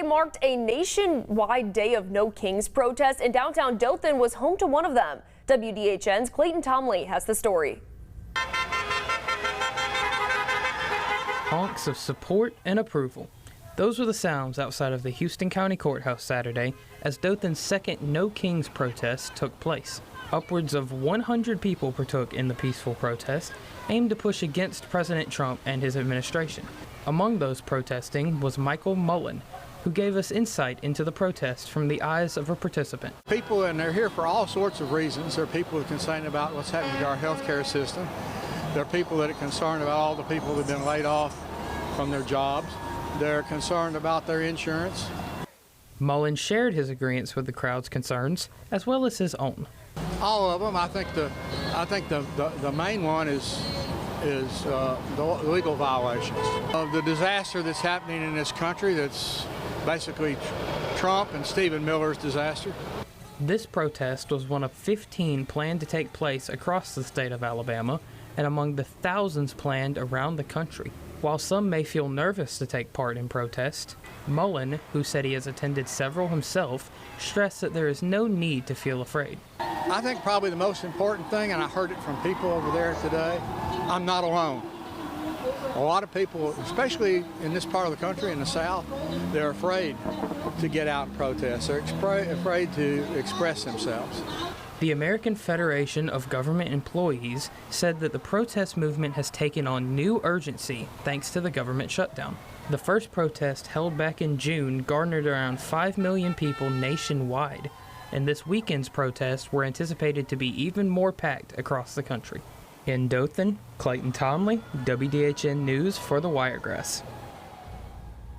marked a nationwide day of No Kings protests, and downtown Dothan was home to one of them. WDHN's Clayton Tomley has the story. Honks of support and approval. Those were the sounds outside of the Houston County Courthouse Saturday as Dothan's second No Kings protest took place. Upwards of 100 people partook in the peaceful protest aimed to push against President Trump and his administration. Among those protesting was Michael Mullen, who gave us insight into the protest from the eyes of a participant. People, and they're here for all sorts of reasons. There are people who are concerned about what's happening to our health care system. There are people that are concerned about all the people that have been laid off from their jobs. They're concerned about their insurance. Mullen shared his agreements with the crowd's concerns, as well as his own. All of them. I think the main one is the legal violations of the disaster that's happening in this country. That's basically Trump and Stephen Miller's disaster. This protest was one of 15 planned to take place across the state of Alabama and among the thousands planned around the country. While some may feel nervous to take part in protest, Mullen, who said he has attended several himself, stressed that there is no need to feel afraid. I think probably the most important thing, and I heard it from people over there today, I'm not alone. A lot of people, especially in this part of the country, in the South, they're afraid to get out and protest. They're afraid to express themselves. The American Federation of Government Employees said that the protest movement has taken on new urgency thanks to the government shutdown. The first protest, held back in June, garnered around 5 million people nationwide, and this weekend's protests were anticipated to be even more packed across the country. In Dothan, Clayton Tomley, WDHN News for the Wiregrass.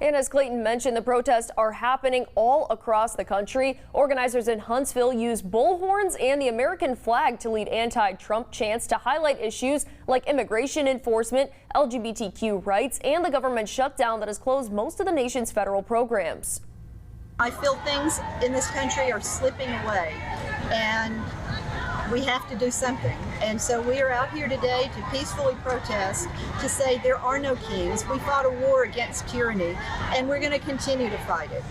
And as Clayton mentioned, the protests are happening all across the country. Organizers in Huntsville use bullhorns and the American flag to lead anti-Trump chants to highlight issues like immigration enforcement, LGBTQ rights, and the government shutdown that has closed most of the nation's federal programs. I feel things in this country are slipping away, and we have to do something. And so we are out here today to peacefully protest, to say there are no kings. We fought a war against tyranny, and we're going to continue to fight it.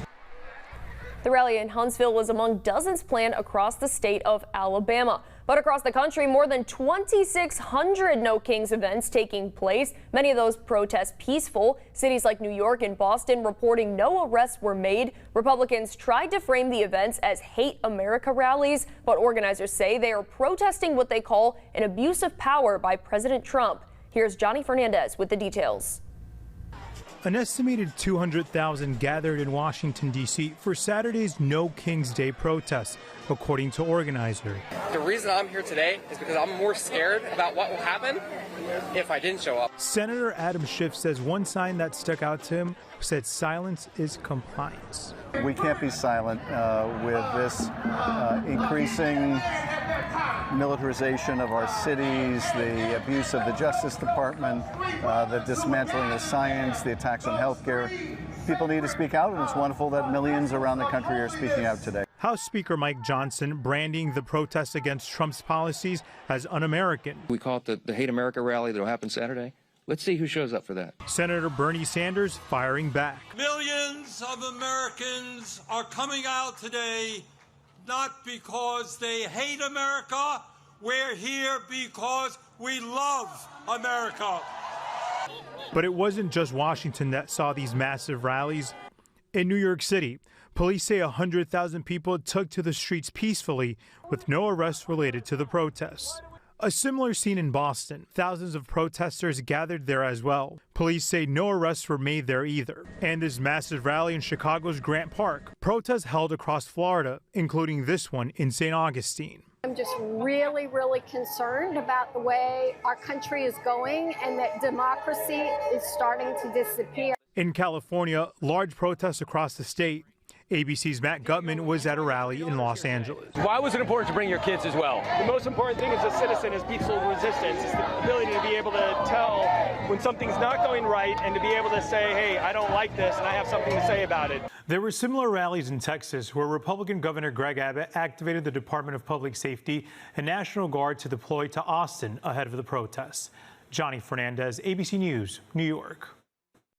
The rally in Huntsville was among dozens planned across the state of Alabama. But across the country, more than 2,600 No Kings events taking place. Many of those protests peaceful. Cities like New York and Boston reporting no arrests were made. Republicans tried to frame the events as hate America rallies, but organizers say they are protesting what they call an abuse of power by President Trump. Here's Johnny Fernandez with the details. An estimated 200,000 gathered in Washington, D.C. for Saturday's No Kings Day protest, according to organizers. The reason I'm here today is because I'm more scared about what will happen if I didn't show up. Senator Adam Schiff says one sign that stuck out to him said silence is compliance. We can't be silent with this increasing militarization of our cities, the abuse of the Justice Department, the dismantling of science, the attacks on healthcare. People need to speak out, and it's wonderful that millions around the country are speaking out today. House Speaker Mike Johnson branding the protests against Trump's policies as un-American. We call it the Hate America rally that will happen Saturday. Let's see who shows up for that. Senator Bernie Sanders firing back. Millions of Americans are coming out today not because they hate America. We're here because we love America. But it wasn't just Washington that saw these massive rallies. In New York City, police say 100,000 people took to the streets peacefully with no arrests related to the protests. A similar scene in Boston. Thousands of protesters gathered there as well. Police say no arrests were made there either. And this massive rally in Chicago's Grant Park. Protests held across Florida, including this one in St. Augustine. I'm just really concerned about the way our country is going and that democracy is starting to disappear. In California, large protests across the state. ABC's Matt Gutman was at a rally in Los Angeles. Why was it important to bring your kids as well? The most important thing as a citizen is peaceful resistance. It's the ability to be able to tell when something's not going right and to be able to say, hey, I don't like this and I have something to say about it. There were similar rallies in Texas where Republican Governor Greg Abbott activated the Department of Public Safety and National Guard to deploy to Austin ahead of the protests. Johnny Fernandez, ABC News, New York.